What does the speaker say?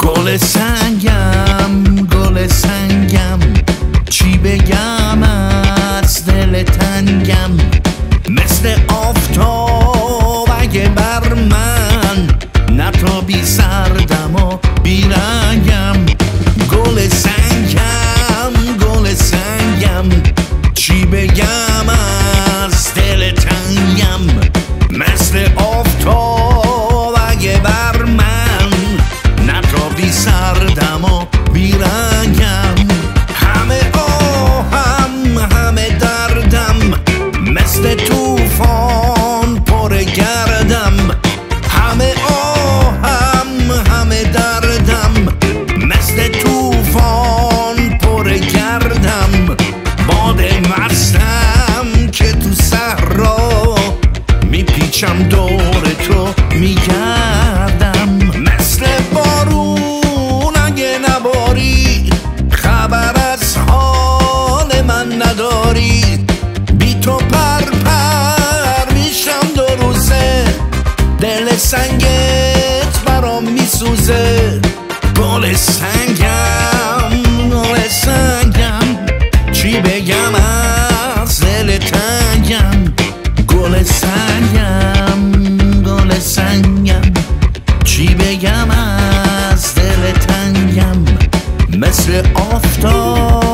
گل سنگم چی بگم از دل تنگم، مثل آفتاب اگه بر من نتابی سردم و بیرنگم. گل سنگم چی بگم از دل تنگم، مثل آفتاب اگه بر من نتابی سردم و بیرنگم. همه آهم همه دردم، مثل توفان پر گردم. همه آهم همه دردم، مثل توفان پر گردم. باد مستم که تو صحرا میپیچم دور تو میگردم، مثل بارون اگه نباری خبر از حال من نداری. بی تو پر میشم 2 روزه، دل سنگت برام میسوزه. گل سنگم چی بگم از دل تنگم. گل سنگم چی بگم از دل تنگم، مثل آفتاب